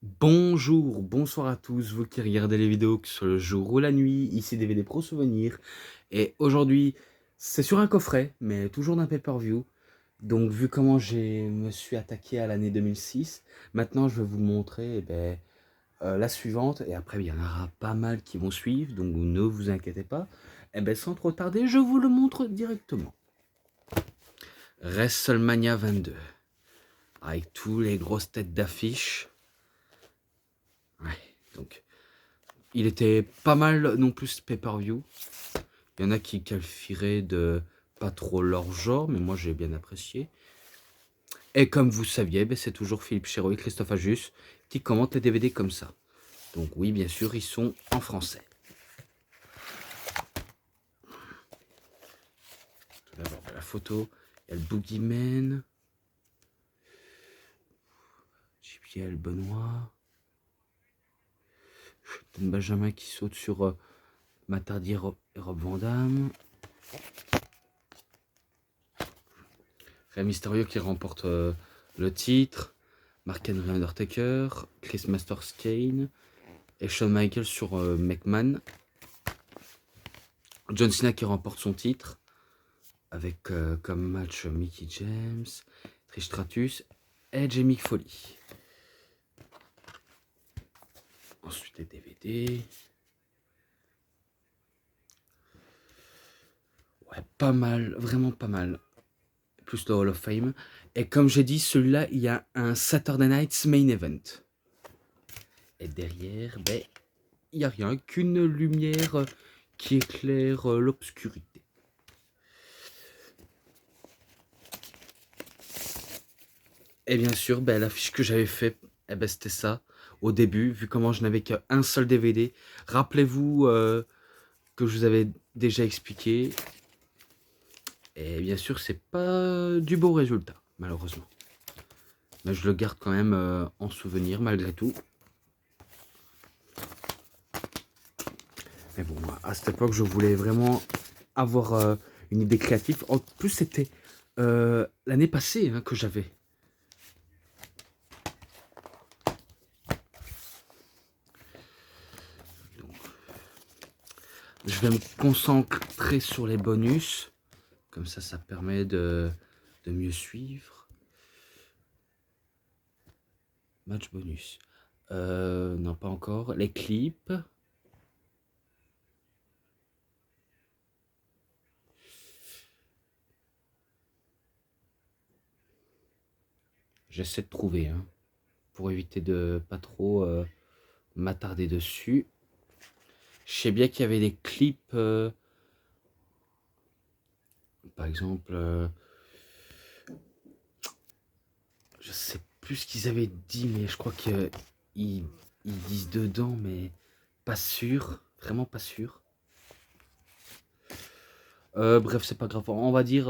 Bonjour, bonsoir à tous, vous qui regardez les vidéos, que ce soit le jour ou la nuit, ici DVD Pro Souvenirs. Et aujourd'hui, c'est sur un coffret, mais toujours d'un pay-per-view. Donc vu comment me suis attaqué à l'année 2006, maintenant je vais vous montrer la suivante. Et après, il y en aura pas mal qui vont suivre, donc ne vous inquiétez pas. Sans trop tarder, je vous le montre directement. WrestleMania 22, avec tous les grosses têtes d'affiche. Ouais, donc... Il était pas mal non plus pay-per-view. Il y en a qui qualifieraient de pas trop leur genre, mais moi j'ai bien apprécié. Et comme vous saviez, c'est toujours Philippe Chéreau et Christophe Ajus qui commentent les DVD comme ça. Donc oui, bien sûr, ils sont en français. Tout d'abord, la photo, il y a le Boogeyman, JBL Benoît, Benjamin qui saute sur Matardi et Rob Van Dam. Rey Mysterio qui remporte le titre. Mark Henry Undertaker, Chris Masters Kane et Shawn Michaels sur McMahon. John Cena qui remporte son titre avec comme match Mickey James, Trish Stratus et Mick Foley. Ensuite les DVD. Ouais, pas mal, vraiment pas mal. Plus le Hall of Fame. Et comme j'ai dit, celui-là, il y a un Saturday Night's Main Event. Et derrière, il n'y a rien qu'une lumière qui éclaire l'obscurité. Et bien sûr, l'affiche que j'avais fait, c'était ça. Au début, vu comment je n'avais qu'un seul DVD. Rappelez-vous que je vous avais déjà expliqué. Et bien sûr, c'est pas du beau résultat, malheureusement. Mais je le garde quand même en souvenir, malgré tout. Mais bon, à cette époque, je voulais vraiment avoir une idée créative. En plus, c'était l'année passée que j'avais. Je vais me concentrer sur les bonus. Comme ça permet de mieux suivre. Match bonus. Non, pas encore. Les clips. J'essaie de trouver, pour éviter de pas trop m'attarder dessus. Je sais bien qu'il y avait des clips, par exemple, je sais plus ce qu'ils avaient dit, mais je crois qu'ils ils disent dedans, mais pas sûr, vraiment pas sûr. Bref, c'est pas grave, on va dire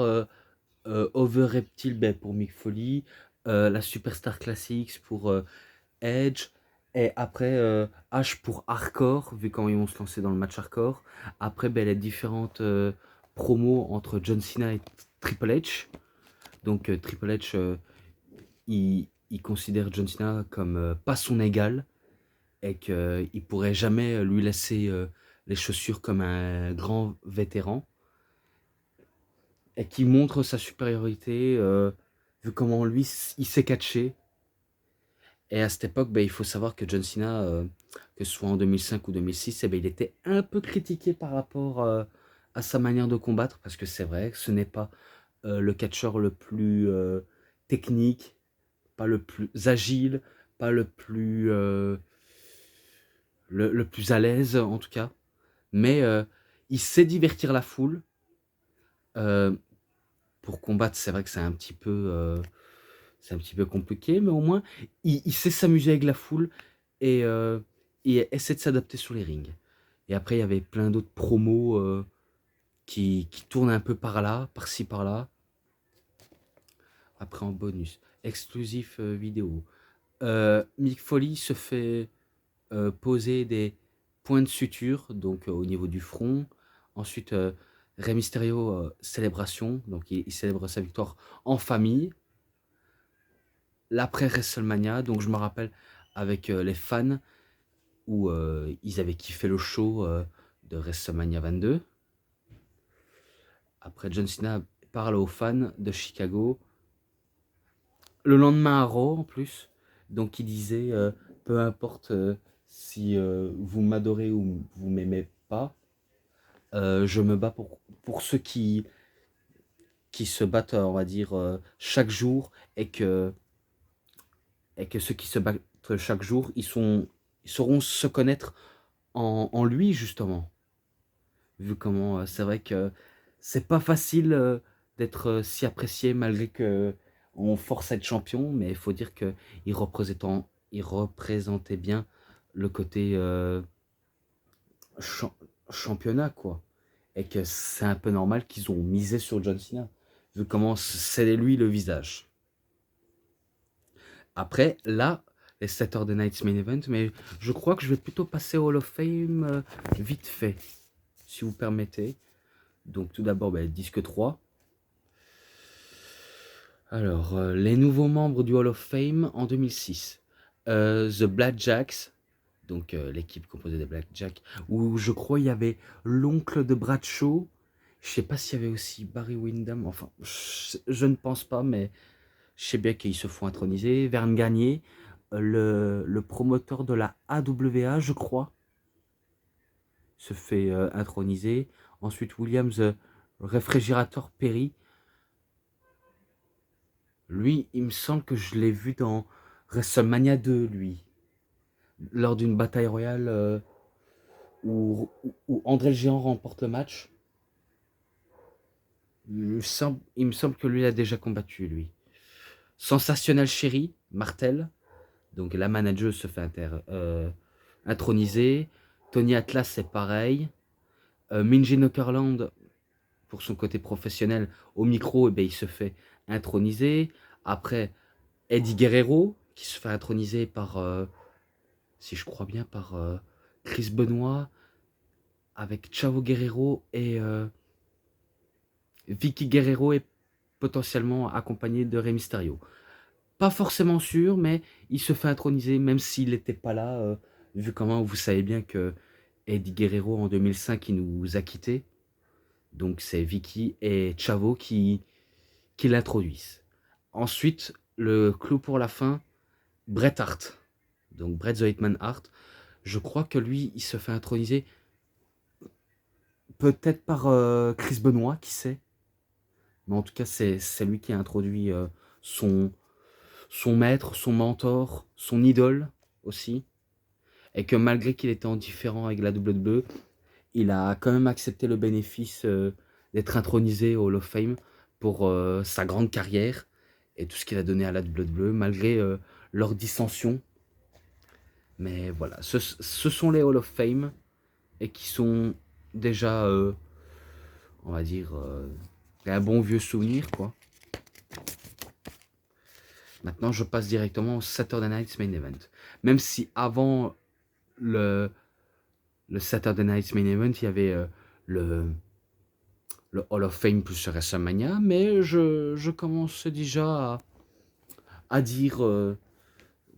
Over Reptile pour Mick Foley, la Superstar Classics pour Edge, et après H pour Hardcore, vu comment ils vont se lancer dans le match Hardcore. Après, les différentes promos entre John Cena et Triple H. Donc Triple H, il considère John Cena comme pas son égal, et qu'il pourrait jamais lui laisser les chaussures comme un grand vétéran, et qui montre sa supériorité, vu comment lui, il sait catcher. Et à cette époque, il faut savoir que John Cena, que ce soit en 2005 ou 2006, il était un peu critiqué par rapport à sa manière de combattre, parce que c'est vrai que ce n'est pas le catcheur le plus technique, pas le plus agile, pas le plus, le plus à l'aise en tout cas. Mais il sait divertir la foule. Euh, pour combattre, c'est vrai que c'est un petit peu compliqué, mais au moins, il sait s'amuser avec la foule et essaie de s'adapter sur les rings. Et après, il y avait plein d'autres promos qui tournent un peu par là, par-ci, par-là. Après, en bonus, exclusif vidéo. Mick Foley se fait poser des points de suture, donc au niveau du front. Ensuite, Rey Mysterio, célébration, donc il célèbre sa victoire en famille. L'après WrestleMania, donc je me rappelle avec les fans où ils avaient kiffé le show de WrestleMania 22. Après, John Cena parle aux fans de Chicago. Le lendemain à Raw, en plus. Donc, il disait, peu importe si vous m'adorez ou vous m'aimez pas, je me bats pour ceux qui se battent, on va dire, chaque jour et que ceux qui se battent chaque jour, ils sauront se connaître en lui, justement. Vu comment c'est vrai que c'est pas facile d'être si apprécié malgré que on force à être champion, mais il faut dire que il représentait bien le côté cha- championnat, quoi. Et que c'est un peu normal qu'ils ont misé sur John Cena, vu comment c'est lui le visage. Après, là, les Saturday Night's Main Event, mais je crois que je vais plutôt passer au Hall of Fame vite fait, si vous permettez. Donc tout d'abord, disque 3. Alors, les nouveaux membres du Hall of Fame en 2006. The Blackjacks, donc l'équipe composée des Blackjacks, où je crois il y avait l'oncle de Bradshaw. Je sais pas s'il y avait aussi Barry Windham, enfin, je ne pense pas, mais je sais bien qu'ils se font introniser. Verne Gagne, le promoteur de la AWA, je crois, se fait introniser. Ensuite, Williams Réfrigérateur Perry. Lui, il me semble que je l'ai vu dans WrestleMania 2, lui. Lors d'une bataille royale où André le Géant remporte le match. Il me semble que lui a déjà combattu, lui. Sensationnel Chéri, Martel. Donc la manager se fait introniser. Tony Atlas, c'est pareil. Minji Nokerland, pour son côté professionnel, au micro, il se fait introniser. Après, Eddie Guerrero, qui se fait introniser par, si je crois bien, par Chris Benoit, avec Chavo Guerrero et Vicky Guerrero est potentiellement accompagné de Rey Mysterio. Pas forcément sûr, mais il se fait introniser, même s'il n'était pas là, vu comment vous savez bien que Eddie Guerrero en 2005 il nous a quittés. Donc c'est Vicky et Chavo qui l'introduisent. Ensuite, le clou pour la fin, Bret Hart. Donc Bret the Hitman Hart. Je crois que lui, il se fait introniser peut-être par Chris Benoit, qui sait. Mais en tout cas, c'est lui qui a introduit son, son maître, son mentor, son idole aussi. Et que malgré qu'il était en différent avec la WWE, il a quand même accepté le bénéfice d'être intronisé au Hall of Fame pour sa grande carrière et tout ce qu'il a donné à la WWE, malgré leurs dissensions. Mais voilà, ce sont les Hall of Fame et qui sont déjà, on va dire, un bon vieux souvenir, quoi. Maintenant, je passe directement au Saturday Night's Main Event. Même si avant le Saturday Night's Main Event, il y avait le, le Hall of Fame plus WrestleMania, mais je commence déjà à dire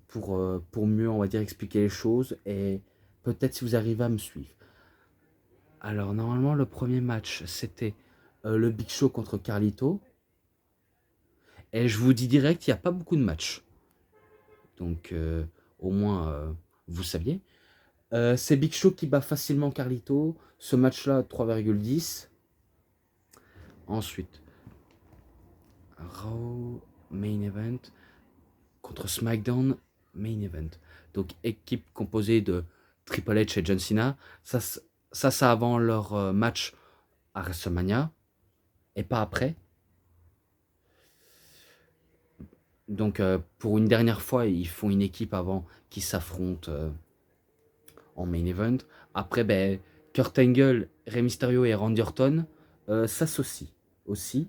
pour mieux, on va dire, expliquer les choses et peut-être si vous arrivez à me suivre. Alors, normalement, le premier match, c'était le Big Show contre Carlito. Et je vous dis direct, il n'y a pas beaucoup de matchs. Donc, au moins, vous saviez. C'est Big Show qui bat facilement Carlito. Ce match-là, 3,10. Ensuite, Raw Main Event contre SmackDown Main Event. Donc, équipe composée de Triple H et John Cena. Ça avant leur match à WrestleMania. Et pas après. Donc, pour une dernière fois, ils font une équipe avant qui s'affrontent en main event. Après, Kurt Angle, Rey Mysterio et Randy Orton s'associent aussi.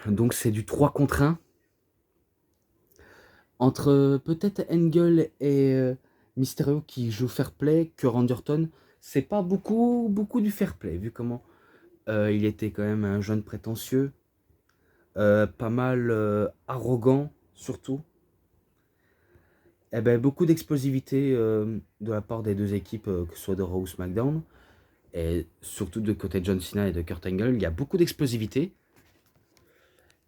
Donc, c'est du 3 contre 1. Entre peut-être Angle et Mysterio qui jouent fair play, que Randy Orton, c'est pas beaucoup du fair play, vu comment il était quand même un jeune prétentieux, pas mal arrogant surtout. Eh ben, beaucoup d'explosivité de la part des deux équipes, que ce soit de Raw ou SmackDown, et surtout de côté John Cena et de Kurt Angle, il y a beaucoup d'explosivité.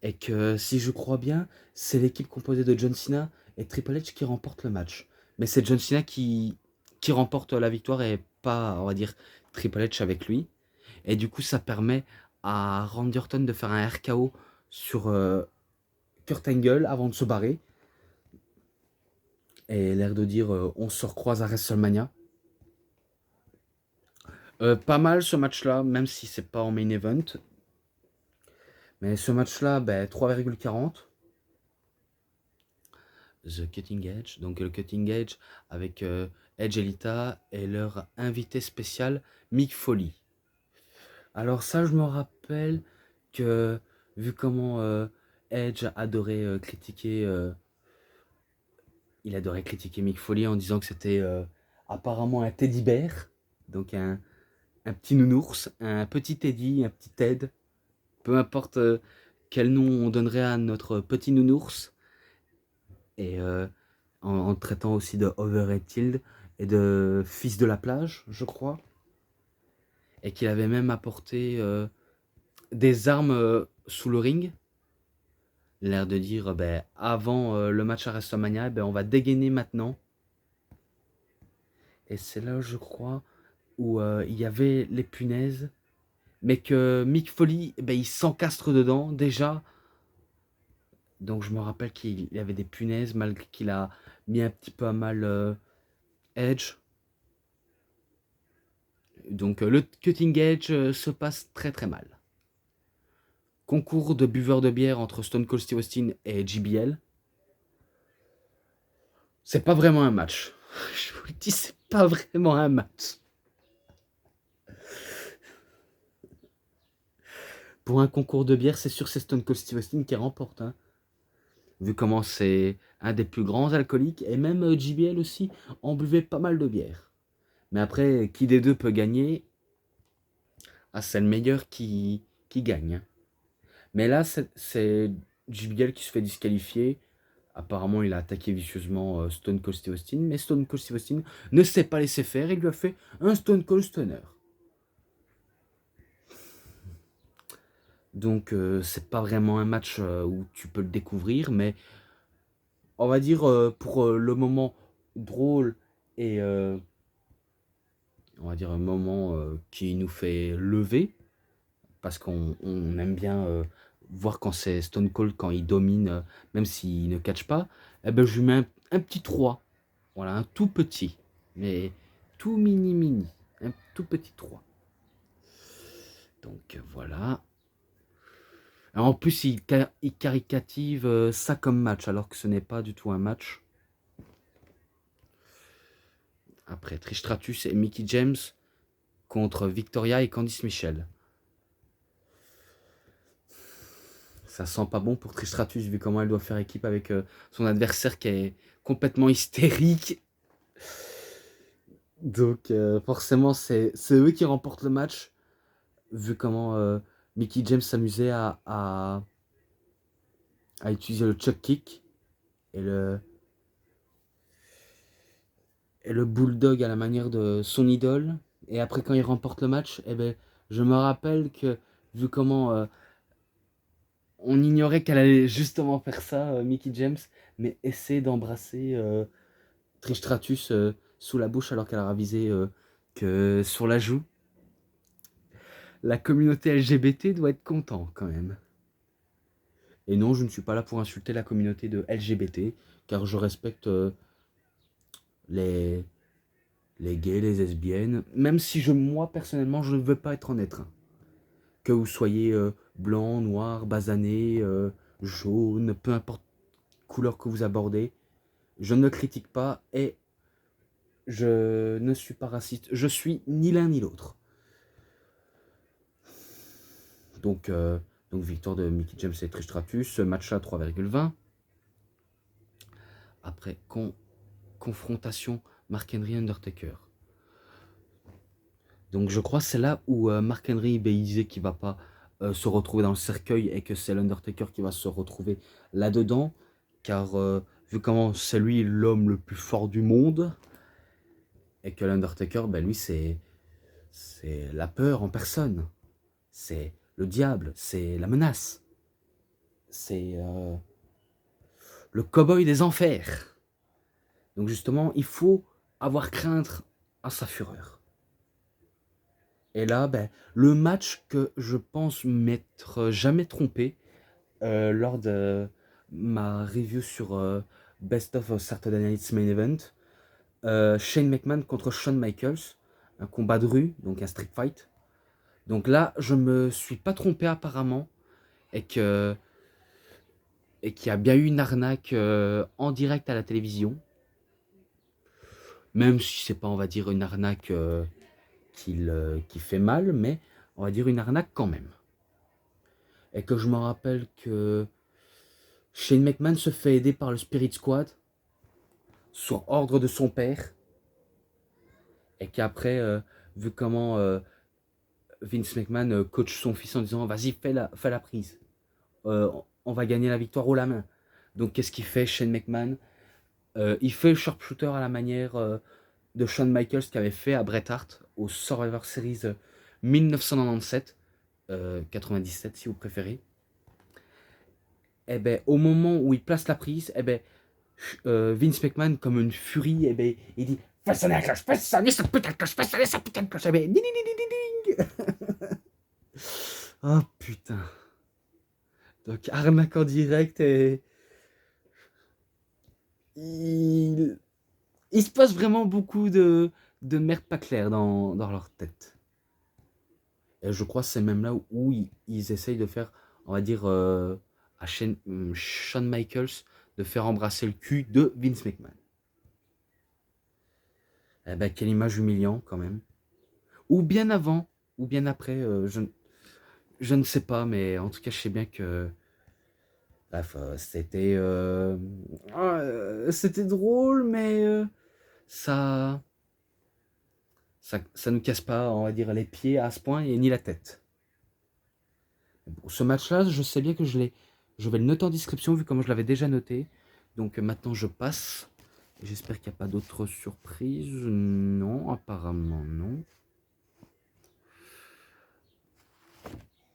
Et que si je crois bien, c'est l'équipe composée de John Cena et Triple H qui remporte le match. Mais c'est John Cena qui remporte la victoire et pas, on va dire, Triple H avec lui. Et du coup, ça permet à Randy Orton de faire un RKO sur Kurt Angle avant de se barrer. Et l'air de dire on se recroise à WrestleMania. Pas mal ce match-là, même si c'est pas en main event. Mais ce match-là, ben, 3,40. The Cutting Edge. Donc le Cutting Edge avec Edge et Lita et leur invité spécial Mick Foley. Alors ça, je me rappelle que vu comment Edge adorait critiquer, il adorait critiquer Mick Foley en disant que c'était apparemment un teddy bear, donc un petit nounours, un petit Teddy, un petit Ted, peu importe quel nom on donnerait à notre petit nounours, et en traitant aussi de Overrated et de fils de la plage, je crois, et qu'il avait même apporté des armes sous le ring, l'air de dire ben, avant le match à WrestleMania, ben, on va dégainer maintenant. Et c'est là, je crois, où il y avait les punaises, mais que Mick Foley, ben, il s'encastre dedans déjà. Donc je me rappelle qu'il y avait des punaises, malgré qu'il a mis un petit peu à mal Edge. Donc le cutting edge se passe très très mal. Concours de buveurs de bière entre Stone Cold Steve Austin et JBL. C'est pas vraiment un match. Je vous le dis, c'est pas vraiment un match. Pour un concours de bière, c'est sûr c'est Stone Cold Steve Austin qui remporte. Hein. Vu comment c'est un des plus grands alcooliques. Et même JBL aussi en buvait pas mal de bière. Mais après, qui des deux peut gagner? Ah, c'est le meilleur qui gagne. Mais là, c'est JBL qui se fait disqualifier. Apparemment, il a attaqué vicieusement Stone Cold Steve Austin. Mais Stone Cold Steve Austin ne s'est pas laissé faire. Il lui a fait un Stone Cold Stunner. Donc, c'est pas vraiment un match où tu peux le découvrir. Mais on va dire pour le moment drôle et on va dire un moment qui nous fait lever. Parce qu'on aime bien voir quand c'est Stone Cold, quand il domine, même s'il ne catch pas, eh ben, je lui mets un petit 3. Voilà, un tout petit, mais tout mini mini, un tout petit 3. Donc voilà. Alors, en plus, il caricative ça comme match, alors que ce n'est pas du tout un match. Après, Trish Stratus et Mickie James contre Victoria et Candice Michelle. Ça sent pas bon pour Trish Stratus vu comment elle doit faire équipe avec son adversaire qui est complètement hystérique. Donc forcément c'est eux qui remportent le match vu comment Mickie James s'amusait à utiliser le chuck kick et le bulldog à la manière de son idole. Et après quand il remporte le match, eh ben, je me rappelle que vu comment on ignorait qu'elle allait justement faire ça, Mickie James, mais essaie d'embrasser Trish Stratus sous la bouche alors qu'elle a ravisé que sur la joue. La communauté LGBT doit être content quand même. Et non, je ne suis pas là pour insulter la communauté de LGBT, car je respecte les, les gays, les lesbiennes, même si moi personnellement je ne veux pas être en être un. Que vous soyez blanc, noir, basané, jaune, peu importe couleur que vous abordez, je ne critique pas et je ne suis pas raciste. Je suis ni l'un ni l'autre. Donc victoire de Mickie James et Trish Stratus, ce match-là 3,20. Après, confrontation Mark Henry Undertaker. Donc je crois que c'est là où Mark Henry il disait qu'il ne va pas se retrouver dans le cercueil et que c'est l'Undertaker qui va se retrouver là-dedans. Car vu comment c'est lui l'homme le plus fort du monde, et que l'Undertaker, ben lui, c'est la peur en personne. C'est le diable, c'est la menace. C'est le cow-boy des enfers. Donc justement, il faut avoir crainte à sa fureur. Et là, ben, le match que je pense m'être jamais trompé lors de ma review sur Best of Saturday Night's Main Event, Shane McMahon contre Shawn Michaels, un combat de rue, donc un street fight. Donc là, je me suis pas trompé apparemment, et que et qu'il y a bien eu une arnaque en direct à la télévision, même si c'est pas, on va dire, une arnaque qui fait mal, mais on va dire une arnaque quand même. Et que je me rappelle que Shane McMahon se fait aider par le Spirit Squad sur ordre de son père, et qu'après, vu comment Vince McMahon coach son fils en disant vas-y, fais la prise, on va gagner la victoire haut la main. Donc qu'est-ce qu'il fait Shane McMahon? Il fait le sharpshooter à la manière de Shawn Michaels qui avait fait à Bret Hart au Survivor Series 1997, 97 si vous préférez. Et ben au moment où il place la prise, et ben Vince McMahon comme une furie, et ben il dit fais sonner la cloche, fais sonner sa putain de cloche, fais sonner sa putain de cloche. Et ben ding ding ding ding ding. Oh putain. Donc arnaque en direct, et il se passe vraiment beaucoup de merde pas claire dans leur tête. Et je crois que c'est même là où ils essayent de faire, on va dire, à Shawn Michaels, de faire embrasser le cul de Vince McMahon. Eh ben, quelle image humiliante quand même. Ou bien avant, ou bien après, je ne sais pas, mais en tout cas, je sais bien que bref, c'était drôle, mais ça, ça ne casse pas, on va dire, les pieds à ce point, et ni la tête. Pour ce match-là, je sais bien que je vais le noter en description, vu comment je l'avais déjà noté. Donc maintenant, je passe. J'espère qu'il n'y a pas d'autres surprises. Non, apparemment non.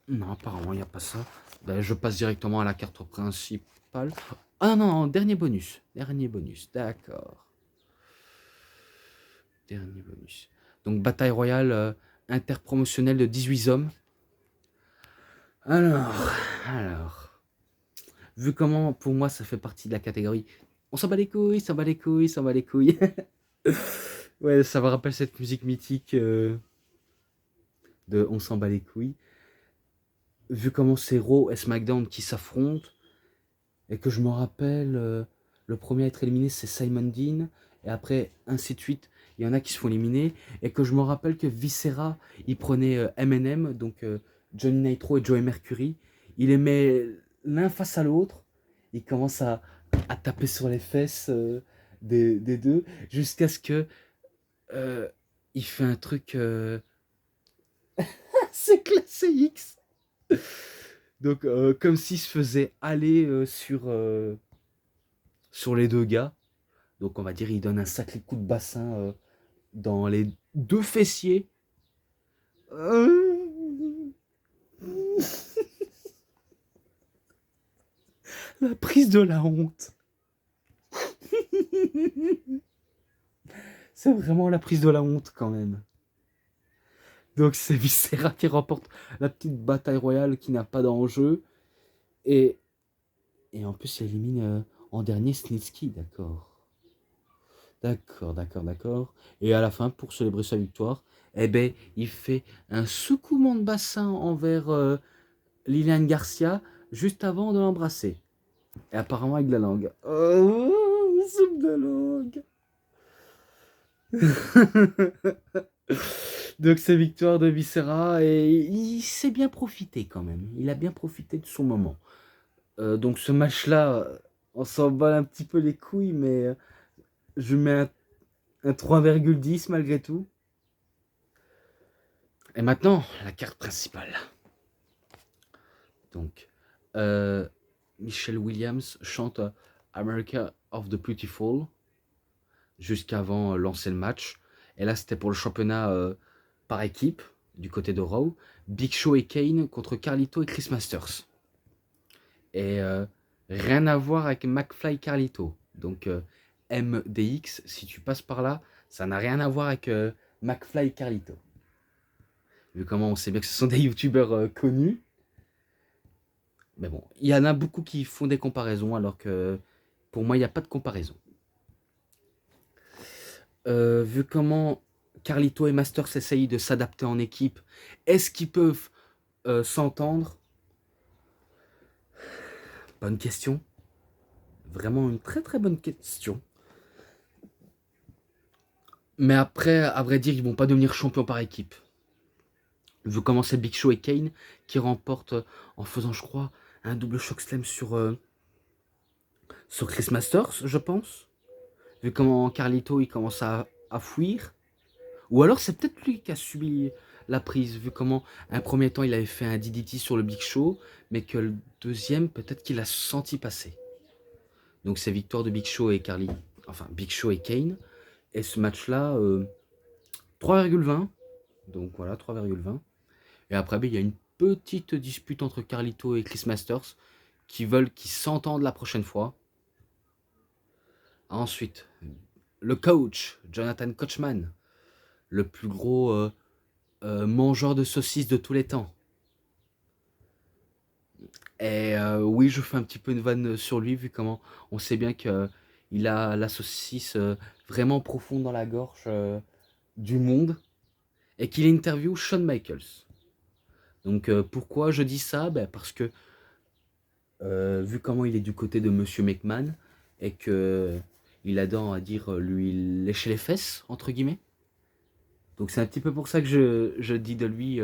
Non, apparemment, il n'y a pas ça. Ben, je passe directement à la carte principale. Ah non, dernier bonus. Dernier bonus, d'accord. Dernier bonus. Donc, bataille royale interpromotionnelle de 18 hommes. Alors. Vu comment, pour moi, ça fait partie de la catégorie on s'en bat les couilles, s'en bat les couilles, s'en bat les couilles. Ouais, ça me rappelle cette musique mythique de on s'en bat les couilles. Vu comment c'est Raw et SmackDown qui s'affrontent, et que je me rappelle, le premier à être éliminé, c'est Simon Dean, et après, ainsi de suite, il y en a qui se font éliminer, et que je me rappelle que Viscera, il prenait M&M, donc Johnny Nitro et Joey Mercury, il les met l'un face à l'autre, il commence à taper sur les fesses des deux, jusqu'à ce que il fait un truc c'est classé X. Donc comme s'il se faisait aller sur les deux gars. Donc on va dire il donne un sacré coup de bassin dans les deux fessiers. La prise de la honte. C'est vraiment la prise de la honte quand même. Donc c'est Viscera qui remporte la petite bataille royale qui n'a pas d'enjeu. Et en plus il élimine en dernier Snitsky, d'accord. D'accord. Et à la fin, pour célébrer sa victoire, eh ben, il fait un secouement de bassin envers Liliane Garcia juste avant de l'embrasser. Et apparemment avec de la langue. Oh, soupe de langue. Donc c'est victoire de Viscera, et il s'est bien profité quand même. Il a bien profité de son moment. Donc ce match-là, on s'emballe un petit peu les couilles, mais je mets un 3,10 malgré tout. Et maintenant, la carte principale. Donc, Michelle Williams chante America of the Beautiful jusqu'avant lancer le match. Et là, c'était pour le championnat par équipe du côté de Raw. Big Show et Kane contre Carlito et Chris Masters. Et rien à voir avec McFly Carlito. Donc MDX, si tu passes par là, ça n'a rien à voir avec McFly Carlito. Vu comment on sait bien que ce sont des youtubeurs connus. Mais bon, il y en a beaucoup qui font des comparaisons, alors que pour moi, il n'y a pas de comparaison. Vu comment Carlito et Masters essayent de s'adapter en équipe, est-ce qu'ils peuvent s'entendre? Bonne question. Vraiment une très très bonne question. Mais après, à vrai dire, ils vont pas devenir champions par équipe. Vu comment c'est Big Show et Kane qui remportent en faisant, je crois, un double chokeslam sur Chris Masters, je pense. Vu comment Carlito il commence à fuir. Ou alors c'est peut-être lui qui a subi la prise, vu comment un premier temps il avait fait un DDT sur le Big Show, mais que le deuxième peut-être qu'il a senti passer. Donc c'est victoire de Big Show et Big Show et Kane. Et ce match-là, 3,20. Donc voilà, 3,20. Et après, il y a une petite dispute entre Carlito et Chris Masters qui veulent qu'ils s'entendent la prochaine fois. Ensuite, le coach, Jonathan Coachman, le plus gros mangeur de saucisses de tous les temps. Et oui, je fais un petit peu une vanne sur lui, vu comment on sait bien qu'il a la saucisse vraiment profonde dans la gorge du monde. Et qu'il interviewe Shawn Michaels. Donc pourquoi je dis ça? Parce que vu comment il est du côté de Monsieur McMahon et que il adore à dire lui lécher les fesses entre guillemets. Donc c'est un petit peu pour ça que je dis de lui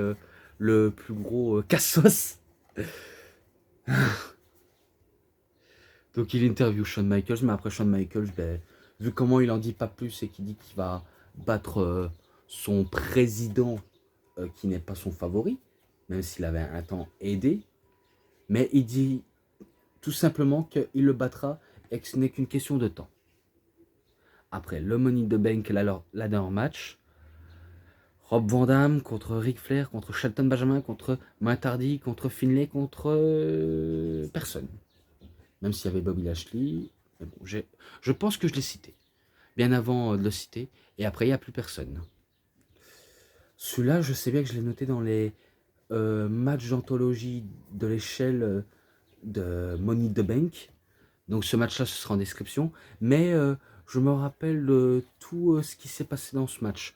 le plus gros cassos. Donc il interview Shawn Michaels, mais après Shawn Michaels, vu comment il en dit pas plus et qu'il dit qu'il va battre son président qui n'est pas son favori, même s'il avait un temps aidé, mais il dit tout simplement qu'il le battra et que ce n'est qu'une question de temps. Après le Money in the Bank, ladder match, Rob Van Dam contre Ric Flair, contre Shelton Benjamin, contre Matt Hardy, contre Finlay, contre personne. Même s'il y avait Bobby Lashley, mais bon, je pense que je l'ai cité. Bien avant de le citer, et après il n'y a plus personne. Celui-là, je sais bien que je l'ai noté dans les matchs d'anthologie de l'échelle de Money in the Bank. Donc ce match-là, ce sera en description. Mais je me rappelle de tout ce qui s'est passé dans ce match.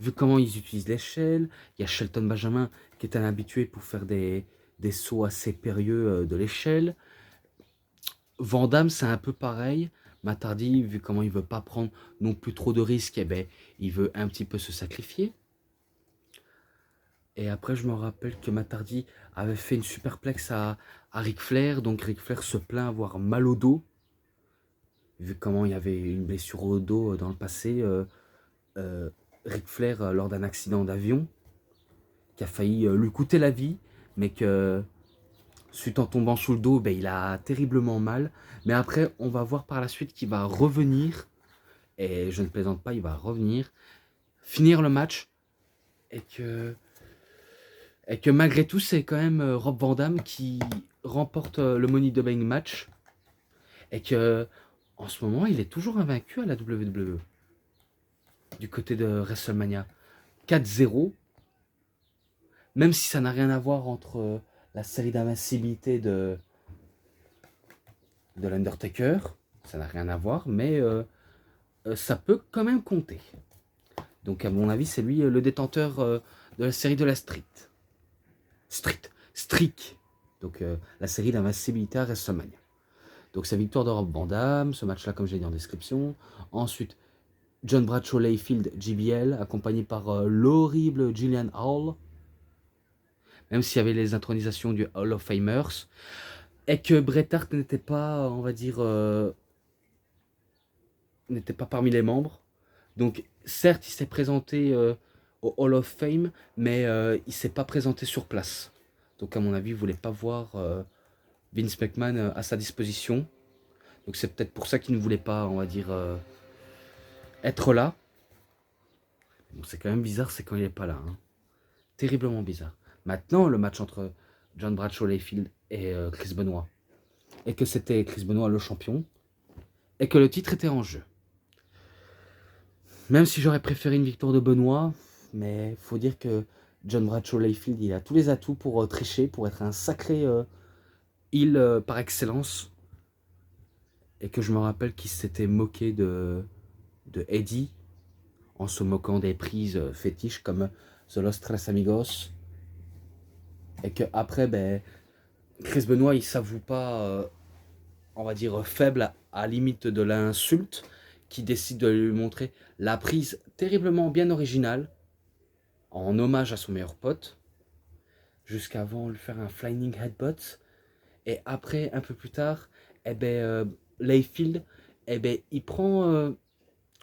Vu comment ils utilisent l'échelle, il y a Shelton Benjamin qui est un habitué pour faire des sauts assez périlleux de l'échelle. Van Damme, c'est un peu pareil. Matt Hardy, vu comment il veut pas prendre non plus trop de risques, il veut un petit peu se sacrifier. Et après, je me rappelle que Matt Hardy avait fait une superplex à Ric Flair. Donc Ric Flair se plaint avoir mal au dos. Vu comment il y avait une blessure au dos dans le passé, Ric Flair, lors d'un accident d'avion, qui a failli lui coûter la vie, mais que, suite en tombant sous le dos, il a terriblement mal. Mais après, on va voir par la suite qu'il va revenir, et je ne plaisante pas, il va revenir, finir le match, et que malgré tout, c'est quand même Rob Van Dam qui remporte le Money in the Bank match, et que en ce moment, il est toujours invaincu à la WWE. Du côté de WrestleMania. 4-0. Même si ça n'a rien à voir entre la série d'invincibilité de l'Undertaker. Ça n'a rien à voir, mais ça peut quand même compter. Donc à mon avis, c'est lui le détenteur de la série de la Streak. Donc la série d'invincibilité à WrestleMania. Donc sa victoire de Rob Van Dam, ce match-là comme j'ai dit en description. Ensuite, John Bradshaw Layfield JBL, accompagné par l'horrible Gillian Hall. Même s'il y avait les intronisations du Hall of Famers. Et que Bret Hart n'était pas, on va dire, n'était pas parmi les membres. Donc certes, il s'est présenté au Hall of Fame, mais il ne s'est pas présenté sur place. Donc à mon avis, il ne voulait pas voir Vince McMahon à sa disposition. Donc c'est peut-être pour ça qu'il ne voulait pas, on va dire, être là. Bon, c'est quand même bizarre, c'est quand il n'est pas là. Hein. Terriblement bizarre. Maintenant, le match entre John Bradshaw Layfield et Chris Benoit, et que c'était Chris Benoit le champion, et que le titre était en jeu. Même si j'aurais préféré une victoire de Benoit, mais faut dire que John Bradshaw Layfield, il a tous les atouts pour tricher, pour être un sacré heel par excellence. Et que je me rappelle qu'il s'était moqué de Eddie en se moquant des prises fétiches comme The Los Tres Amigos. Et que après, ben, Chris Benoit, il s'avoue pas, on va dire, faible à limite de l'insulte, qui décide de lui montrer la prise terriblement bien originale, en hommage à son meilleur pote, jusqu'avant lui faire un flying headbutt. Et après, un peu plus tard, eh ben, Layfield, eh ben, il prend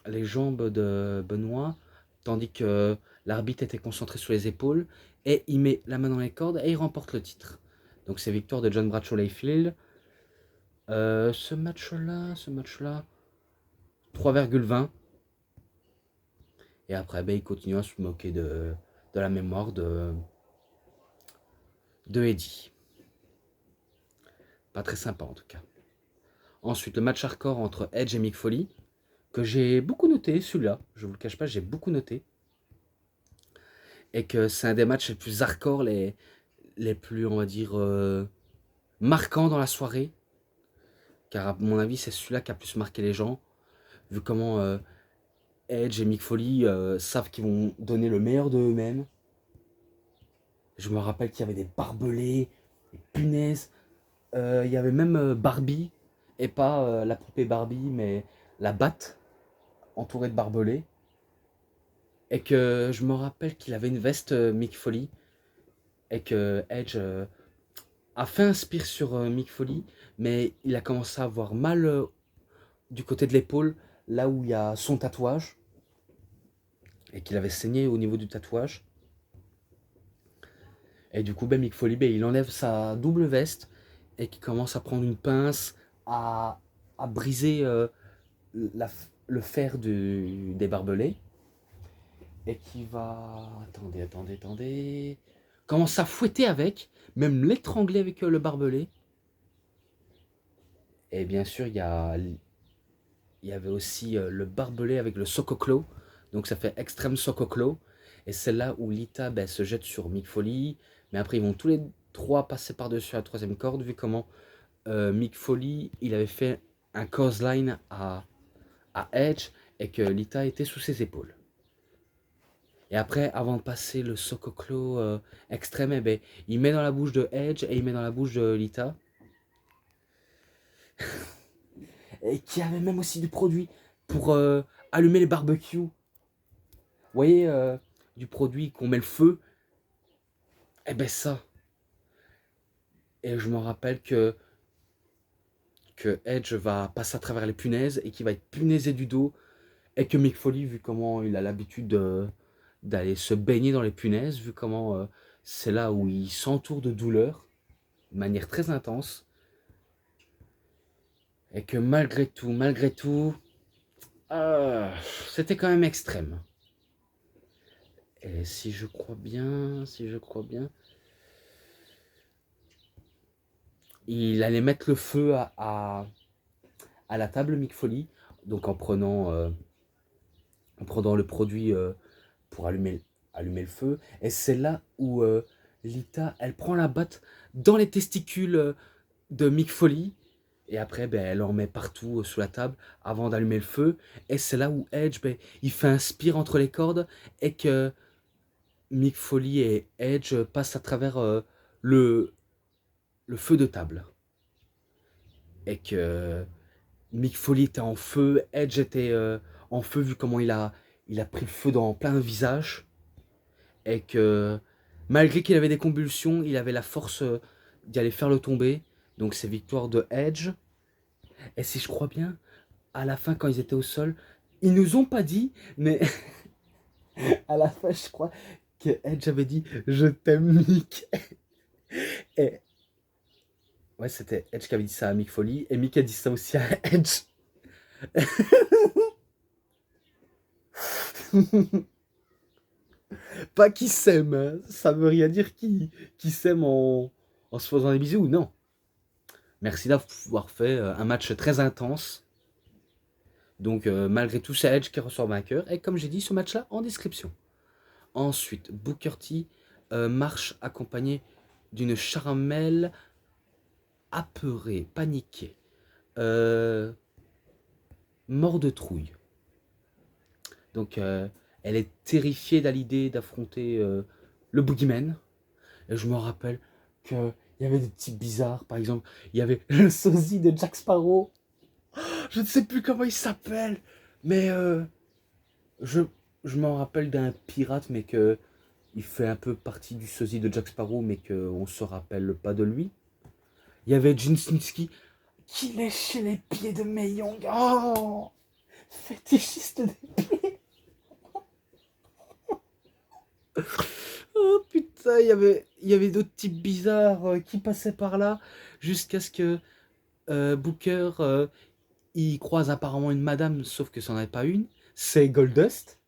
les jambes de Benoît, tandis que l'arbitre était concentré sur les épaules, et il met la main dans les cordes et il remporte le titre. Donc c'est victoire de John Bradshaw Layfield. Ce match-là, 3,20. Et après, ben, il continue à se moquer de la mémoire de Eddie. Pas très sympa en tout cas. Ensuite, le match hardcore entre Edge et Mick Foley, que j'ai beaucoup noté, celui-là, je vous le cache pas, j'ai beaucoup noté. Et que c'est un des matchs les plus hardcore, les plus, on va dire, marquants dans la soirée. Car à mon avis, c'est celui-là qui a plus marqué les gens. Vu comment Edge et Mick Foley savent qu'ils vont donner le meilleur de eux-mêmes. Je me rappelle qu'il y avait des barbelés, des punaises. Il y avait même Barbie, et pas la poupée Barbie, mais la batte entourée de barbelés. Et que je me rappelle qu'il avait une veste Mick Foley. Et que Edge a fait un spear sur Mick Foley, mais il a commencé à avoir mal du côté de l'épaule, là où il y a son tatouage. Et qu'il avait saigné au niveau du tatouage. Et du coup, ben, Mick Foley, ben, il enlève sa double veste et qui commence à prendre une pince, à briser le fer des barbelés. Et qui va... Attendez. Commence à fouetter avec, même l'étrangler avec le barbelé. Et bien sûr, il y avait aussi le barbelé avec le sococlo. Donc ça fait extrême sococlo. Et c'est là où Lita ben, se jette sur Mick Foley. Mais après, ils vont tous les trois passer par-dessus la troisième corde, vu comment Mick Foley, il avait fait un clothesline à Edge et que Lita était sous ses épaules. Et après, avant de passer le sococlo extrême, eh ben, il met dans la bouche de Edge et il met dans la bouche de Lita. Et qui avait même aussi du produit pour allumer les barbecues. Vous voyez, du produit qu'on met le feu. Eh ben ça. Et je me rappelle que Edge va passer à travers les punaises et qu'il va être punaisé du dos. Et que Mick Foley, vu comment il a l'habitude d'aller se baigner dans les punaises, vu comment c'est là où il s'entoure de douleur, de manière très intense. Et que malgré tout, c'était quand même extrême. Et si je crois bien, il allait mettre le feu à la table Mick Foley, donc en prenant le produit pour allumer le feu. Et c'est là où Lita, elle prend la batte dans les testicules de Mick Foley. Et après, ben, elle en met partout sous la table avant d'allumer le feu. Et c'est là où Edge, ben, il fait un spear entre les cordes et que Mick Foley et Edge passent à travers le feu de table. Et que Mick Foley était en feu, Edge était en feu vu comment il a pris le feu dans plein visage. Et que malgré qu'il avait des convulsions, il avait la force d'y aller faire le tomber. Donc c'est victoire de Edge. Et si je crois bien, à la fin quand ils étaient au sol, ils nous ont pas dit, mais à la fin je crois que Edge avait dit « Je t'aime Mick ». Et Ouais, c'était Edge qui avait dit ça à Mick Foley. Et Mick a dit ça aussi à Edge. Pas qu'ils s'aiment, hein. Ça veut rien dire qu'ils s'aiment en se faisant des bisous, non. Merci d'avoir fait un match très intense. Donc, malgré tout, c'est Edge qui ressort vainqueur. Et comme j'ai dit, ce match-là en description. Ensuite, Booker T marche accompagné d'une Charmel apeurée, paniquée, mort de trouille. Donc, elle est terrifiée à l'idée d'affronter le Boogeyman. Et je me rappelle qu'il y avait des types bizarres. Par exemple, il y avait le sosie de Jack Sparrow. Je ne sais plus comment il s'appelle. Mais je, je m'en rappelle d'un pirate, mais que il fait un peu partie du sosie de Jack Sparrow, mais qu'on ne se rappelle pas de lui. Il y avait Jinsinski qui léchait les pieds de Mae Young. Oh, fétichiste des pieds. Oh putain, il y avait d'autres types bizarres qui passaient par là, jusqu'à ce que Booker il croise apparemment une madame, sauf que c'en est pas une. C'est Goldust.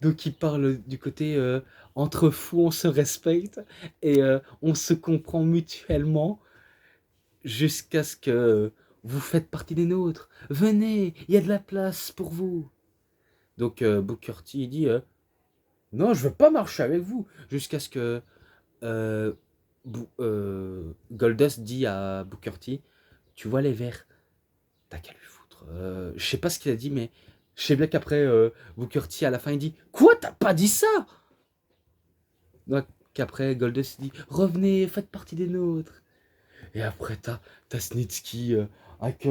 Donc il parle du côté entre fous on se respecte et on se comprend mutuellement jusqu'à ce que vous faites partie des nôtres. Venez, il y a de la place pour vous. Donc Booker T il dit non, je veux pas marcher avec vous. Jusqu'à ce que euh, Goldust dit à Booker T, tu vois les verres, t'as qu'à lui foutre. Je sais pas ce qu'il a dit, mais je sais bien qu'après Booker T à la fin il dit quoi, t'as pas dit ça? Donc après Goldust dit revenez, faites partie des nôtres. Et après t'as Snitsky avec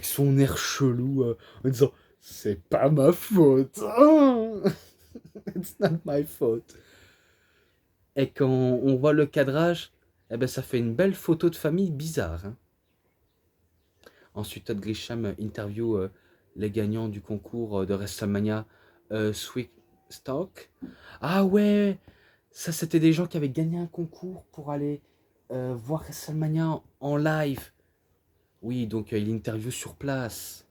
son air chelou en disant c'est pas ma faute. Oh, it's not my fault. Et quand on voit le cadrage, eh ben ça fait une belle photo de famille bizarre. Hein. Ensuite, Todd Grisham interview les gagnants du concours de WrestleMania Sweet Stock. Ah ouais, ça c'était des gens qui avaient gagné un concours pour aller voir WrestleMania en live. Oui, donc il interview sur place.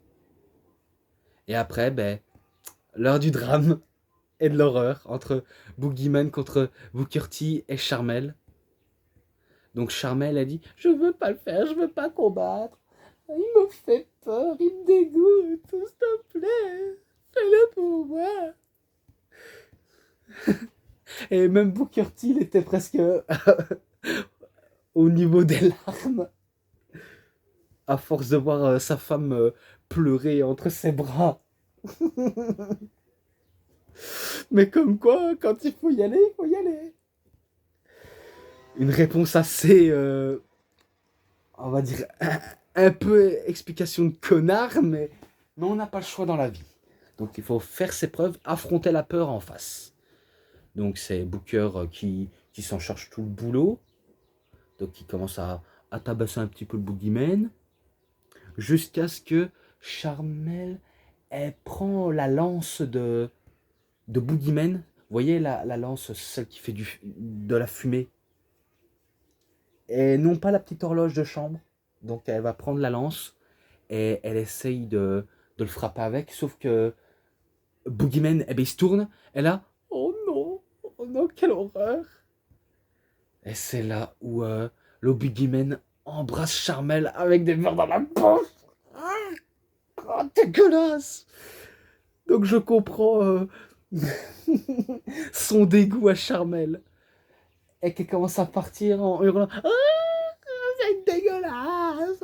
Et après, ben, l'heure du drame et de l'horreur entre Boogeyman contre Booker T et Charmel. Donc Charmel a dit je veux pas le faire, je veux pas combattre. Il me fait peur, il me dégoûte, s'il te plaît, fais-le pour moi. Et même Booker T, il était presque au niveau des larmes, à force de voir sa femme pleurer entre ses bras. Mais comme quoi, quand il faut y aller, il faut y aller. Une réponse assez, on va dire, un peu explication de connard, mais on n'a pas le choix dans la vie. Donc il faut faire ses preuves, affronter la peur en face. Donc c'est Booker qui s'en charge tout le boulot. Donc il commence à tabasser un petit peu le boogeyman. Jusqu'à ce que Charmel elle prend la lance de boogeyman. Vous voyez la lance, celle qui fait de la fumée. Et non pas la petite horloge de chambre. Donc elle va prendre la lance et elle essaye de le frapper avec. Sauf que Boogeyman, eh ben, il se tourne. Et là, oh non, quelle horreur. Et c'est là où le Boogeyman embrasse Charmel avec des verres dans la bouche. Oh, dégueulasse. Donc je comprends son dégoût à Charmel. Et qu'elle commence à partir en hurlant ah, c'est dégueulasse.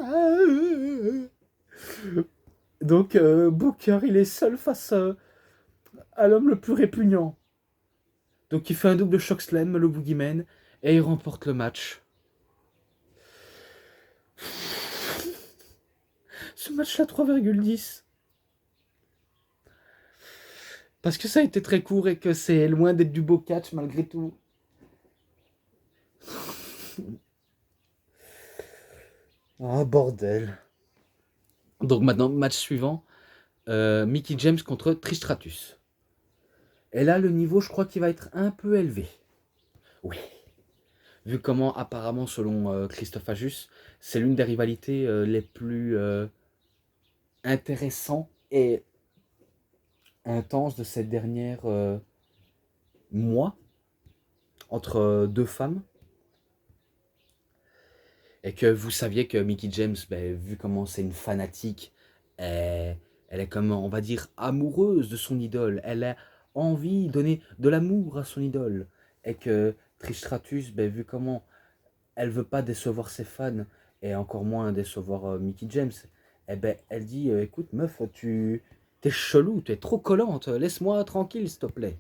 Donc Booker, il est seul face à l'homme le plus répugnant. Donc il fait un double choc slam, le Boogeyman, et il remporte le match. Ce match-là, 3,10. Parce que ça a été très court et que c'est loin d'être du beau catch malgré tout. Ah, bordel. Donc maintenant, match suivant. Mickie James contre Trish Stratus. Et là, le niveau, je crois qu'il va être un peu élevé. Oui. vu comment apparemment selon Christophe Ajus, c'est l'une des rivalités les plus intéressantes et intenses de ces dernières mois entre deux femmes. Et que vous saviez que Mickie James, ben, vu comment c'est une fanatique, elle, elle est comme, on va dire, amoureuse de son idole. Elle a envie de donner de l'amour à son idole. Et que Trish Stratus, ben, vu comment elle veut pas décevoir ses fans, et encore moins décevoir Mickie James, eh ben, elle dit, écoute meuf, t'es chelou, t'es trop collante, laisse-moi tranquille s'il te plaît.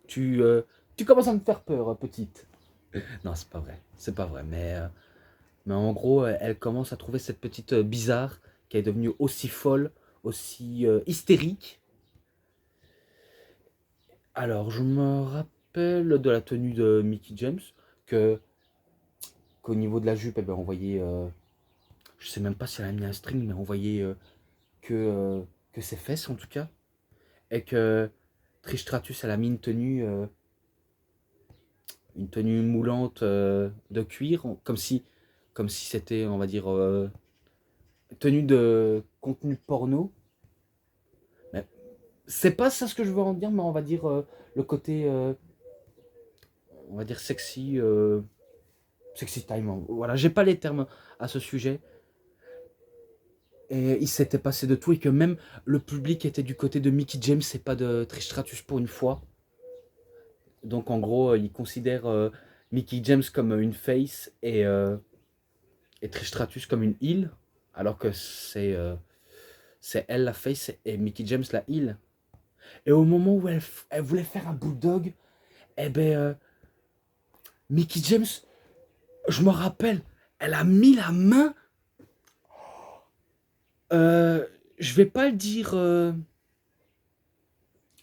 Tu, euh, tu commences à me faire peur, petite. Non, c'est pas vrai, mais en gros, elle commence à trouver cette petite bizarre qui est devenue aussi folle, aussi hystérique. Alors, je me rappelle de la tenue de Mickie James, que qu'au niveau de la jupe, eh ben, on voyait, je sais même pas si elle a mis un string, mais on voyait que, euh, que ses fesses en tout cas, et que Trish Stratus, elle a mis une tenue moulante de cuir, comme si c'était, on va dire, tenue de contenu porno. Mais c'est pas ça ce que je veux en dire, mais on va dire le côté, on va dire sexy, sexy time. Voilà, j'ai pas les termes à ce sujet. Et il s'était passé de tout et que même le public était du côté de Mickie James et pas de Trish Stratus pour une fois. Donc en gros, il considère Mickie James comme une face et Trish Stratus comme une heel, alors que c'est elle la face et Mickie James la heel. Et au moment où elle voulait faire un bulldog, eh ben, Mickie James, je me rappelle, elle a mis la main. Euh, je vais pas le dire.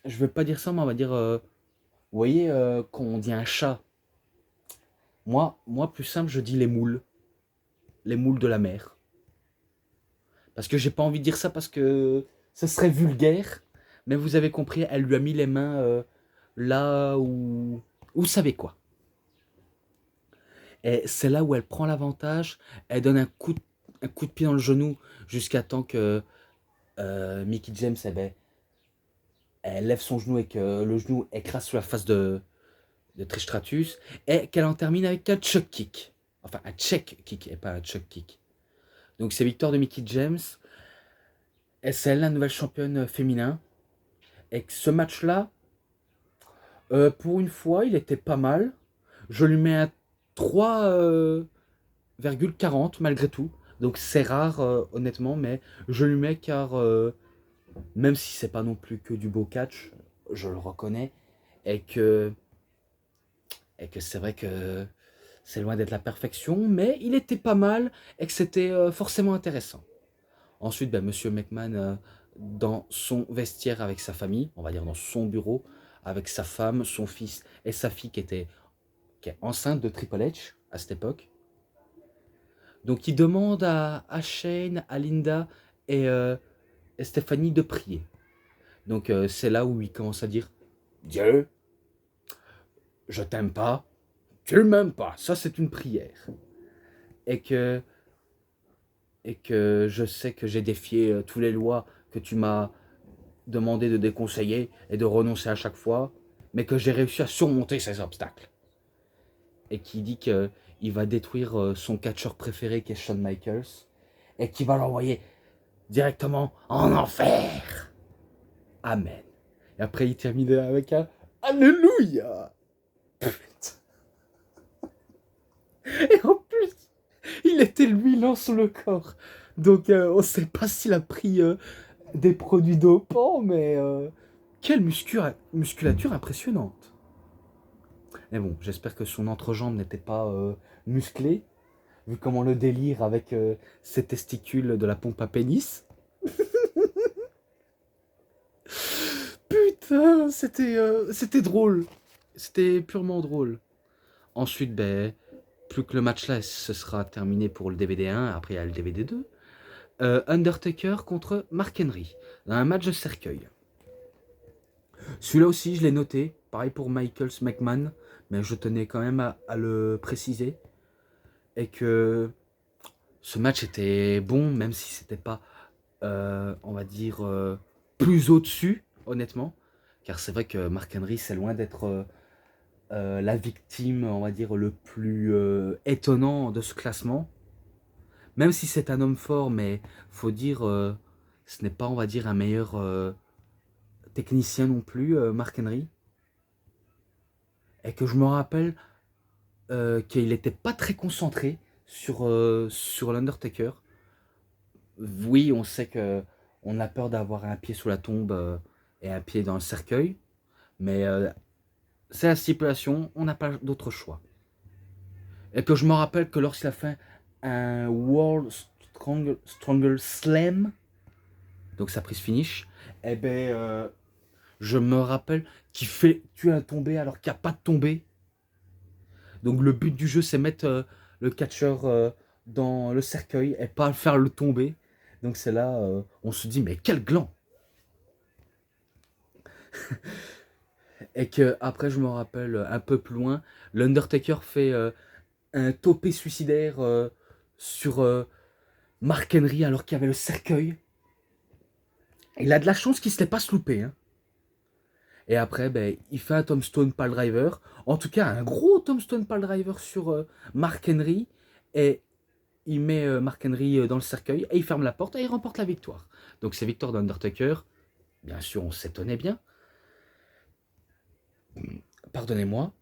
Je vais pas dire ça, mais on va dire. Vous voyez, quand on dit un chat, moi, plus simple, je dis les moules de la mer. Parce que j'ai pas envie de dire ça parce que ça serait vulgaire. Mais vous avez compris, elle lui a mis les mains là où. Vous savez quoi. Et c'est là où elle prend l'avantage. Elle donne un coup de pied dans le genou jusqu'à temps que Mickie James, eh ben, elle lève son genou et que le genou écrase sur la face de Trish Stratus. Et qu'elle en termine avec un chuck kick. Enfin, un check kick et pas un chuck kick. Donc c'est victoire de Mickie James. Et c'est elle la nouvelle championne féminin. Et que ce match-là, pour une fois, il était pas mal. Je lui mets un 3,40 malgré tout. Donc c'est rare, honnêtement, mais je lui mets car même si c'est pas non plus que du beau catch, je le reconnais, et que, et que c'est vrai que c'est loin d'être la perfection, mais il était pas mal et que c'était forcément intéressant. Ensuite, ben, Monsieur McMahon, dans son vestiaire avec sa famille, on va dire dans son bureau, avec sa femme, son fils et sa fille qui est enceinte de Triple H à cette époque. Donc il demande à Shane, à Linda et Stéphanie de prier. Donc c'est là où il commence à dire Dieu, je t'aime pas, tu ne m'aimes pas, ça c'est une prière. Et que, et que je sais que j'ai défié toutes les lois que tu m'as demandé de déconseiller et de renoncer à chaque fois, mais que j'ai réussi à surmonter ces obstacles. Et qui dit qu'il va détruire son catcheur préféré qui est Shawn Michaels et qui va l'envoyer directement en enfer. Amen. Et après il termine avec un Alléluia. Et en plus, il était l'huilant sur le corps. Donc on ne sait pas s'il a pris des produits dopants, mais quelle musculature impressionnante. Mais bon, j'espère que son entrejambe n'était pas musclée, vu comment le délire avec ses testicules de la pompe à pénis. Putain, c'était drôle. C'était purement drôle. Ensuite, ben, plus que le match là, ce sera terminé pour le DVD 1, après il y a le DVD 2. Undertaker contre Mark Henry, dans un match de cercueil. Celui-là aussi, je l'ai noté. Pareil pour Michaels McMahon. mais je tenais quand même à le préciser. Et que ce match était bon, même si c'était pas, on va dire, plus au-dessus, honnêtement. Car c'est vrai que Mark Henry, c'est loin d'être la victime, on va dire, le plus étonnant de ce classement. Même si c'est un homme fort, mais faut dire, ce n'est pas, on va dire, un meilleur technicien non plus, Mark Henry. Et que je me rappelle qu'il n'était pas très concentré sur l'Undertaker. Oui, on sait que on a peur d'avoir un pied sous la tombe et un pied dans le cercueil, mais c'est la stipulation, on n'a pas d'autre choix. Et que je me rappelle que lorsqu'il a fait un World Stronger Slam, donc sa prise finish, eh ben, je me rappelle qu'il fait tuer un tombé alors qu'il n'y a pas de tombé. Donc le but du jeu, c'est mettre le catcheur dans le cercueil et pas faire le tomber. Donc c'est là, on se dit, mais quel gland. Et que après, je me rappelle un peu plus loin, l'Undertaker fait un topé suicidaire sur Mark Henry alors qu'il y avait le cercueil. Il a de la chance qu'il ne se l'ait pas sloupé. Hein. Et après, ben, il fait un tombstone pile driver. En tout cas, un gros tombstone pile driver sur Mark Henry. Et il met Mark Henry dans le cercueil. Et il ferme la porte et il remporte la victoire. Donc c'est victoire d'Undertaker. Bien sûr, on s'étonnait bien. Pardonnez-moi.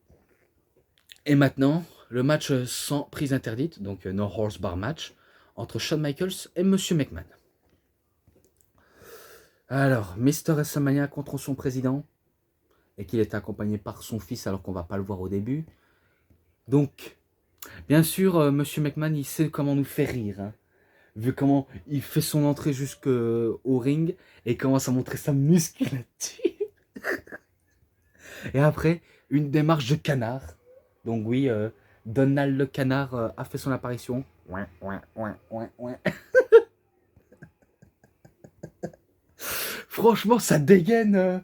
Et maintenant, le match sans prise interdite, donc no horse bar match, entre Shawn Michaels et Monsieur McMahon. Alors, Mr. WrestleMania contre son président, et qu'il est accompagné par son fils alors qu'on va pas le voir au début. Donc, bien sûr, Monsieur McMahon, il sait comment nous faire rire. Hein. Vu comment il fait son entrée jusqu'au ring et commence à montrer sa musculature. Et après, une démarche de canard. Donc oui, Donald le canard a fait son apparition. Ouin, ouin, ouin, ouin, ouin. Franchement, ça dégaine.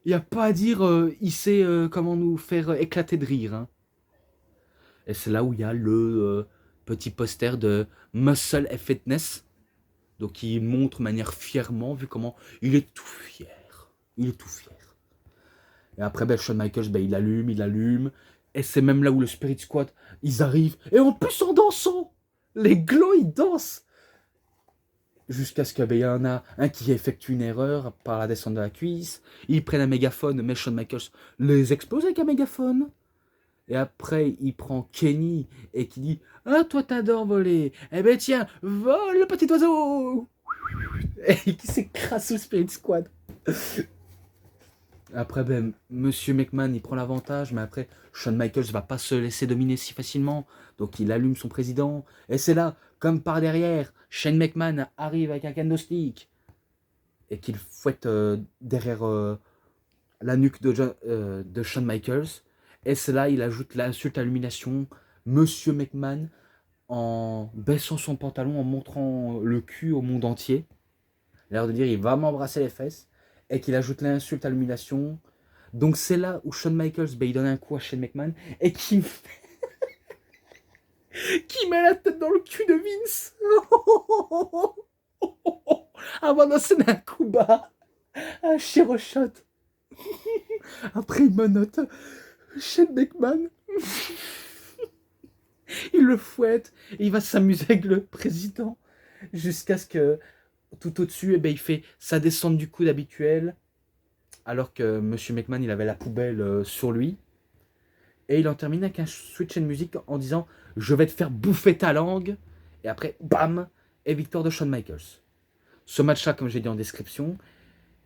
Il n'y a pas à dire, il sait comment nous faire éclater de rire. Hein. Et c'est là où il y a le petit poster de Muscle and Fitness. Donc il montre de manière fièrement, vu comment il est tout fier. Il est tout fier. Et après, ben, Shawn Michaels, ben, il allume. Et c'est même là où le Spirit Squad, ils arrivent. Et en plus en dansant. Les glands, ils dansent. Jusqu'à ce qu'il y en a un qui effectue une erreur par la descente de la cuisse. Ils prennent un mégaphone, mais Shawn Michaels les explose avec un mégaphone. Et après, il prend Kenny et qui dit « Ah, toi, t'adores voler. Eh ben tiens, vole le petit oiseau !» Et qui s'écrase sous le Spirit Squad. Après, ben, Monsieur McMahon, il prend l'avantage, mais après, Shawn Michaels va pas se laisser dominer si facilement. Donc, il allume son président. Et c'est là, comme par derrière, Shane McMahon arrive avec un candlestick et qu'il fouette derrière la nuque de Shawn Michaels. Et c'est là, il ajoute l'insulte à l'humiliation. Monsieur McMahon, en baissant son pantalon, en montrant le cul au monde entier. L'air de dire, il va m'embrasser les fesses. Et qu'il ajoute l'insulte à l'humiliation. Donc c'est là où Shawn Michaels, ben, il donne un coup à Shane McMahon et qui met la tête dans le cul de Vince. Avant d'enchaîner un coup bas, un shot. Après il menotte Shane McMahon. Il le fouette et il va s'amuser avec le président jusqu'à ce que tout au-dessus, eh ben, il fait sa descente du coude habituelle alors que Monsieur McMahon il avait la poubelle sur lui. Et il en termine avec un switch de musique en disant « Je vais te faire bouffer ta langue ». Et après, bam, et victoire de Shawn Michaels. Ce match-là, comme j'ai dit en description.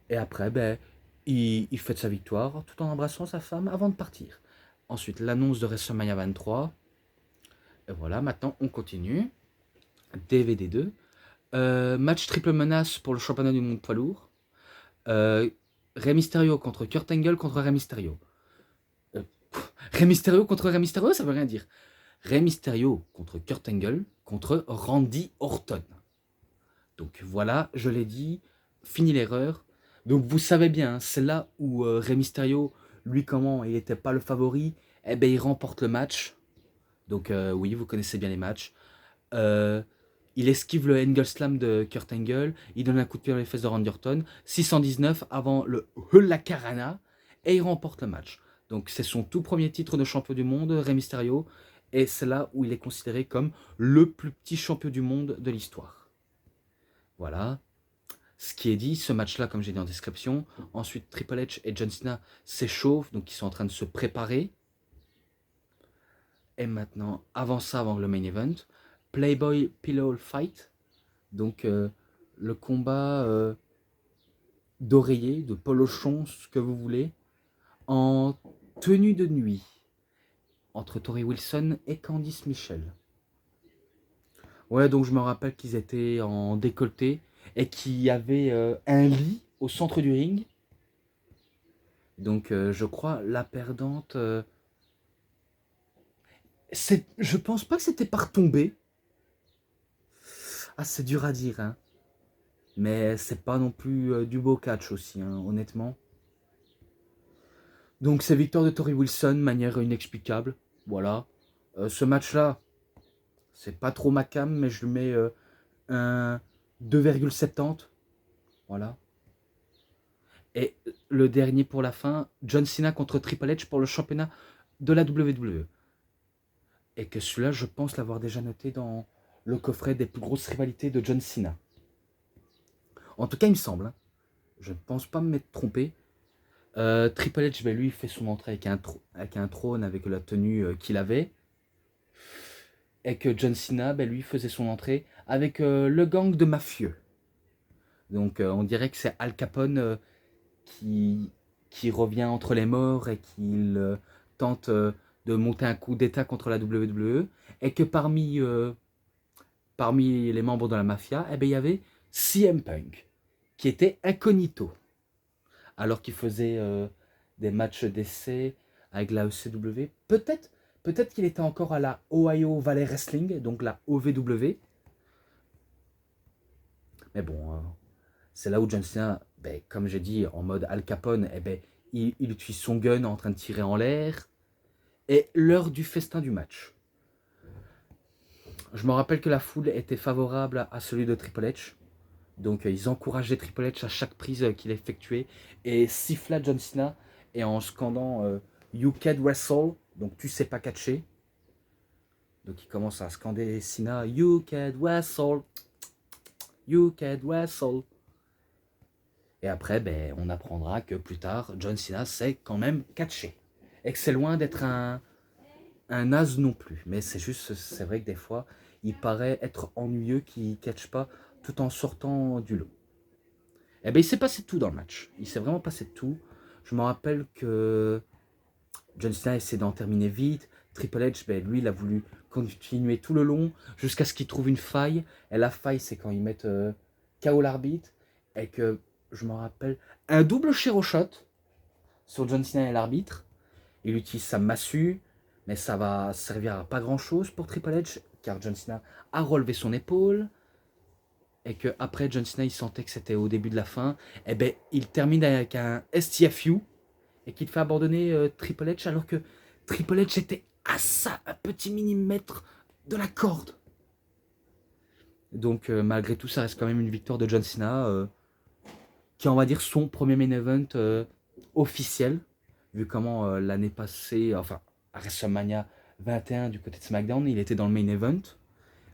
Et après, ben, il fête sa victoire tout en embrassant sa femme avant de partir. Ensuite, l'annonce de WrestleMania 23. Et voilà, maintenant, on continue. DVD 2. Match triple menace pour le championnat du monde poids lourd. Rey Mysterio contre Kurt Angle contre Rey Mysterio. Rey Mysterio contre Rey Mysterio, ça veut rien dire. Rey Mysterio contre Kurt Angle contre Randy Orton. Donc voilà, je l'ai dit, fini l'erreur. Donc vous savez bien, c'est là où Rey Mysterio, lui comment, il n'était pas le favori eh ben, il remporte le match. Donc oui, vous connaissez bien les matchs. Euh, il esquive le Angle Slam de Kurt Angle. Il donne un coup de pied dans les fesses de Randy Orton. 619 avant le Hulakarana. Et il remporte le match. Donc c'est son tout premier titre de champion du monde, Rey Mysterio. Et c'est là où il est considéré comme le plus petit champion du monde de l'histoire. Voilà. Ce qui est dit, ce match-là, comme j'ai dit en description. Ensuite, Triple H et John Cena s'échauffent, donc ils sont en train de se préparer. Et maintenant, avant ça, avant le main event, Playboy Pillow Fight. Donc, le combat d'oreiller, de polochon, ce que vous voulez, en tenue de nuit, entre Tori Wilson et Candice Michel. Ouais, donc je me rappelle qu'ils étaient en décolleté et qu'il y avait un lit au centre du ring. Donc, je crois la perdante. Je pense pas que c'était par tombée. Ah, c'est dur à dire, hein. Mais c'est pas non plus du beau catch aussi, hein, honnêtement. Donc c'est victoire de Tori Wilson, manière inexplicable. Voilà. Ce match-là, c'est pas trop ma cam, mais je lui mets un 2,70. Voilà. Et le dernier pour la fin, John Cena contre Triple H pour le championnat de la WWE. Et que celui-là, je pense l'avoir déjà noté dans le coffret des plus grosses rivalités de John Cena. En tout cas, il me semble. Hein. Je ne pense pas m'être trompé. Triple H, ben, lui, fait son entrée avec un trône, avec la tenue qu'il avait. Et que John Cena, ben, lui, faisait son entrée avec le gang de mafieux. Donc, on dirait que c'est Al Capone qui revient entre les morts et qu'il tente de monter un coup d'état contre la WWE. Et que parmi les membres de la mafia, eh ben, il y avait CM Punk, qui était incognito. Alors qu'il faisait des matchs d'essai avec la ECW. Peut-être qu'il était encore à la Ohio Valley Wrestling, donc la OVW. Mais bon, c'est là où John Cena, ben, comme j'ai dit, en mode Al Capone, eh ben, il utilise son gun en train de tirer en l'air. Et l'heure du festin du match. Je me rappelle que la foule était favorable à celui de Triple H. Donc ils encourageaient Triple H à chaque prise qu'il effectuait et siffla John Cena et en scandant You Can't Wrestle, donc tu sais pas catcher. Donc il commence à scander Cena You Can't Wrestle, You Can't Wrestle. Et après, ben, on apprendra que plus tard, John Cena sait quand même catcher. Et que c'est loin d'être un as non plus. Mais c'est vrai que des fois, il paraît être ennuyeux qu'il ne catche pas tout en sortant du lot. Eh bien, il s'est passé tout dans le match. Il s'est vraiment passé tout. Je me rappelle que John Cena essaie d'en terminer vite. Triple H, ben, lui, il a voulu continuer tout le long jusqu'à ce qu'il trouve une faille. Et la faille, c'est quand ils mettent KO l'arbitre. Et que, je me rappelle, un double shot sur John Cena et l'arbitre. Il utilise sa massue, mais ça va servir à pas grand-chose pour Triple H, car John Cena a relevé son épaule. Et que après John Cena il sentait que c'était au début de la fin, et ben il termine avec un STFU et qu'il fait abandonner Triple H alors que Triple H était à ça, un petit millimètre de la corde. Donc malgré tout ça reste quand même une victoire de John Cena qui est on va dire son premier main event officiel, vu comment l'année passée, enfin à WrestleMania 21 du côté de SmackDown, il était dans le main event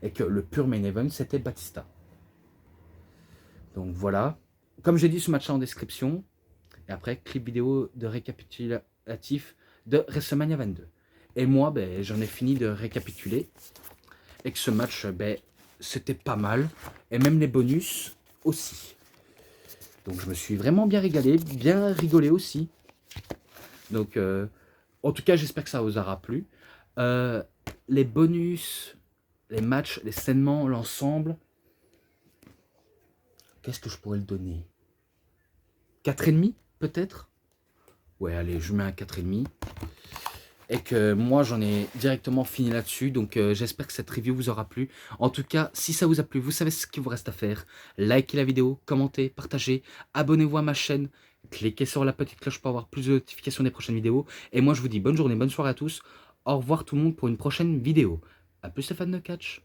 et que le pur main event c'était Batista. Donc voilà. Comme j'ai dit ce match-là en description. Et après, clip vidéo de récapitulatif de WrestleMania 22. Et moi, ben, j'en ai fini de récapituler. Et que ce match, ben, c'était pas mal. Et même les bonus aussi. Donc je me suis vraiment bien régalé. Bien rigolé aussi. Donc, en tout cas, j'espère que ça vous aura plu. Les bonus, les matchs, les sainements, l'ensemble. Qu'est-ce que je pourrais le donner? 4,5 peut-être? Ouais, allez, je mets un 4,5. Et que moi, j'en ai directement fini là-dessus. Donc, j'espère que cette review vous aura plu. En tout cas, si ça vous a plu, vous savez ce qu'il vous reste à faire. Likez la vidéo, commentez, partagez, abonnez-vous à ma chaîne. Cliquez sur la petite cloche pour avoir plus de notifications des prochaines vidéos. Et moi, je vous dis bonne journée, bonne soirée à tous. Au revoir tout le monde pour une prochaine vidéo. A plus les fans de catch.